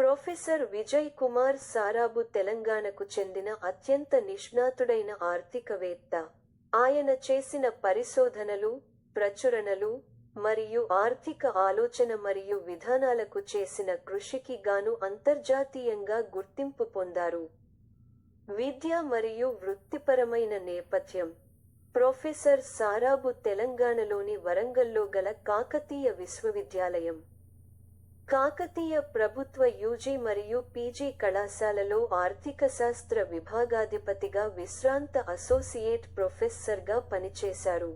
Professor Vijay Kumar సారాభు తెలంగాణకు చెందిన అత్యంత నిష్ణాతుడైన ఆర్థికవేత్త. ఆయన చేసిన పరిశోధనలు, ప్రచురణలు, మరియు ఆర్థిక ఆలోచన మరియు విధానాలకు చేసిన కృషికి గాను అంతర్జాతీయంగా గుర్తింపు పొందారు. విద్య మరియు వృత్తిపరమైన నేపథ్యం. ప్రొఫెసర్ సారాభు తెలంగాణలోని వరంగల్లో గల కాకతీయ విశ్వవిద్యాలయం, కాకతీయ ప్రభుత్వ యూజీ మరియు పీజీ కళాశాలలో ఆర్థికశాస్త్ర విభాగాధిపతిగా విశ్రాంత అసోసియేట్ ప్రొఫెసర్గా పనిచేశారు.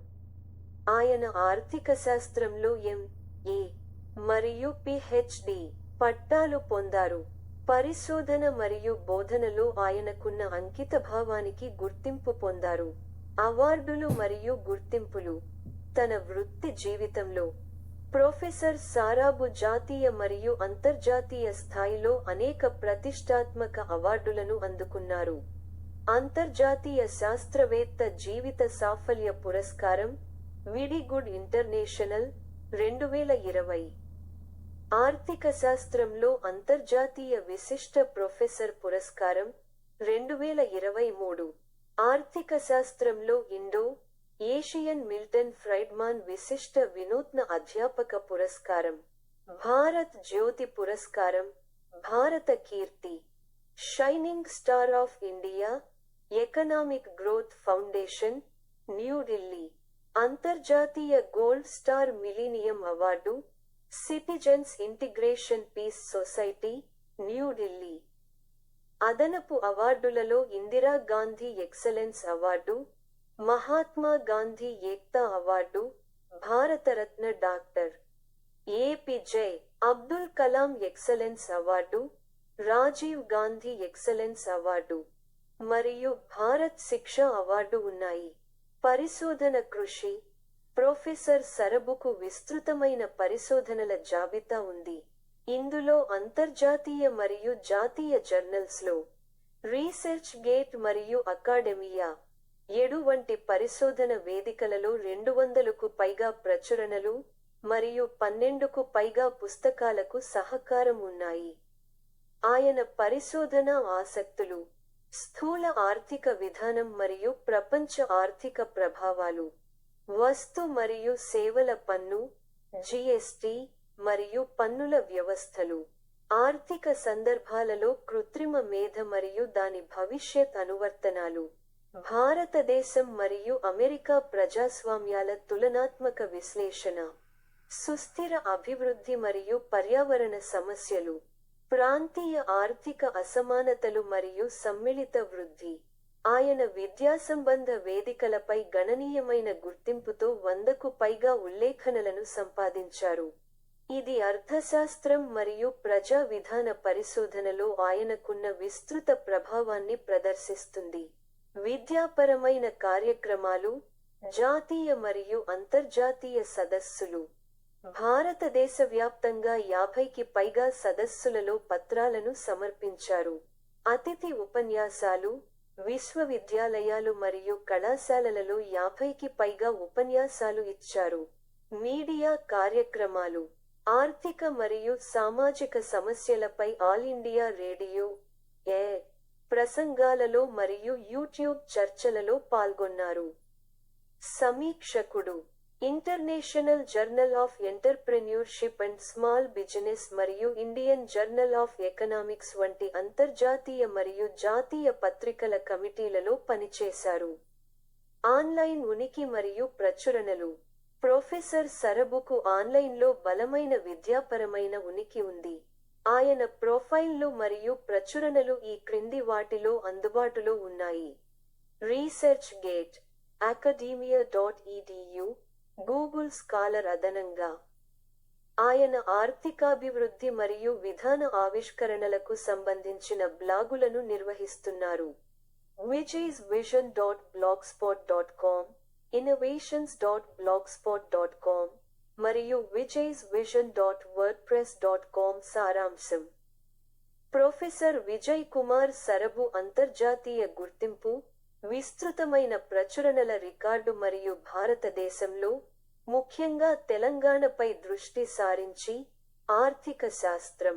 ఆయన ఆర్థికశాస్త్రంలో ఎం.ఏ. మరియు పీహెచ్డీ పట్టాలు పొందారు. పరిశోధన మరియు బోధనలో ఆయనకున్న అంకితభావానికి గుర్తింపు పొందారు. అవార్డులు మరియు గుర్తింపులు. తన వృత్తి జీవితంలో ప్రొఫెసర్ సారాభు జాతీయ మరియు అంతర్జాతీయ స్థాయిలో అనేక ప్రతిష్టాత్మక అవార్డులను అందుకున్నారు. అంతర్జాతీయ శాస్త్రవేత్త జీవిత సాఫల్య పురస్కారం, విడి గుడ్ ఇంటర్నేషనల్, 2020. ఆర్థిక శాస్త్రంలో అంతర్జాతీయ విశిష్ట ప్రొఫెసర్ పురస్కారం, 2023. ఆర్థిక శాస్త్రంలో ఇండో ఏషియన్ మిల్టన్ ఫ్రైడ్మాన్ విశిష్ట వినూత్న అధ్యాపక పురస్కారం, భారత్ జ్యోతి పురస్కారం, Bharat Kirti, shining star of India, economic growth foundation, New Delhi. అంతర్జాతీయ gold star millennium award, citizens integration peace society, New Delhi. అదనపు అవార్డులలో Indira Gandhi excellence award, Mahatma Gandhi Ekta award, Bharat Ratna doctor APJ. Abdul Kalam excellence award, Rajiv Gandhi excellence award, మరియు భారత్ శిక్షా అవార్డు ఉన్నాయి. పరిశోధన కృషి. ప్రొఫెసర్ సరబుకు విస్తృతమైన పరిశోధనల జాబితా ఉంది. ఇందులో అంతర్జాతీయ మరియు జాతీయ జర్నల్స్లో, రీసెర్చ్ గేట్ మరియు అకాడెమియా 7 వంటి పరిశోధన వేదికలలో 200కు పైగా ప్రచురణలు మరియు 12కు పైగా పుస్తకాలకు సహకారం ఉన్నాయి. ఆయన పరిశోధనా ఆసక్తులు: స్థూల ఆర్థిక విధానం మరియు ప్రపంచ ఆర్థిక ప్రభావాలు, వస్తు మరియు సేవల పన్ను, జిఎస్టి, మరియు పన్నుల వ్యవస్థలు, ఆర్థిక సందర్భాలలో కృత్రిమ మేధ మరియు దాని భవిష్యత్ అనువర్తనాలు, భారతదేశం మరియు అమెరికా ప్రజాస్వామ్యాల తులనాత్మక విశ్లేషణ, సుస్థిర అభివృద్ధి మరియు పర్యావరణ సమస్యలు, ప్రాంతీయ ఆర్థిక అసమానతలు మరియు సమ్మిళిత వృద్ధి. ఆయన విద్యాసంబంధ వేదికలపై గణనీయమైన గుర్తింపుతో 100కు పైగా ఉల్లేఖనలను సంపాదించారు. ఇది అర్థశాస్త్రం మరియు ప్రజా విధాన పరిశోధనలో ఆయనకున్న విస్తృత ప్రభావాన్ని ప్రదర్శిస్తుంది. విద్యాపరమైన కార్యక్రమాలు, జాతీయ మరియు అంతర్జాతీయ సదస్సులు. భారతదేశవ్యాప్తంగా 50కి పైగా సదస్సులలో పత్రాలను సమర్పించారు. అతిథి ఉపన్యాసాలు. విశ్వవిద్యాలయాలు మరియు కళాశాలలలో 50కి పైగా ఉపన్యాసాలు ఇచ్చారు. మీడియా కార్యక్రమాలు. ఆర్థిక మరియు సామాజిక సమస్యలపై ఆల్ ఇండియా రేడియో, ప్రసంగాలలో మరియు యూట్యూబ్ చర్చలలో పాల్గొన్నారు. సమీక్షకుడు. International journal of entrepreneurship and small business మరియు ఇండియన్ జర్నల్ ఆఫ్ ఎకనామిక్స్ వంటి అంతర్జాతీయ మరియు జాతీయ పత్రికల కమిటీలలో పనిచేశారు. ఆన్లైన్ ఉనికి మరియు ప్రచురణలు. ప్రొఫెసర్ సరబుకు ఆన్లైన్లో బలమైన విద్యాపరమైన ఉనికి ఉంది. ఆయన ప్రొఫైల్లు మరియు ప్రచురణలు ఈ క్రింది వాటిలో అందుబాటులో ఉన్నాయి: research gate, academia.edu, Google scholar. అదనంగా ఆయన ఆర్థికాభివృద్ధి మరియు విధాన ఆవిష్కరణలకు సంబంధించిన బ్లాగులను నిర్వహిస్తున్నారు: vijay'svision.blogspot.com, innovations.blogspot.com, మరియు vijay'svision.wordpress.com. సారాంశం. ప్రొఫెసర్ విజయ్ కుమార్ సరబు అంతర్జాతీయ గుర్తింపు, విస్తృతమైన ప్రచురణల రికార్డు మరియు భారతదేశంలో, ముఖ్యంగా తెలంగాణపై దృష్టి సారించి, ఆర్థిక శాస్త్రం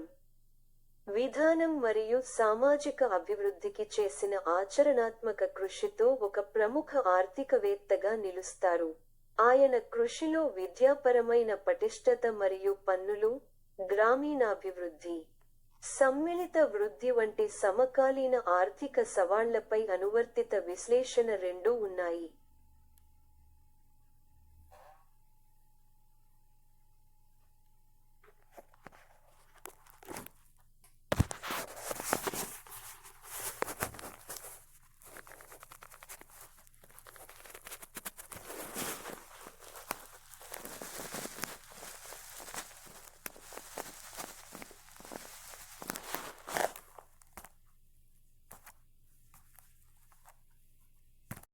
విధానం మరియు సామాజిక అభివృద్ధికి చేసిన ఆచరణాత్మక కృషితో ఒక ప్రముఖ ఆర్థికవేత్తగా నిలుస్తారు. ఆయన కృషిలో విద్యాపరమైన పటిష్టత మరియు పన్నులు, గ్రామీణాభివృద్ధి, సమ్మిళిత వృద్ధి వంటి సమకాలీన ఆర్థిక సవాళ్లపై అనువర్తిత విశ్లేషణ రెండూ ఉన్నాయి.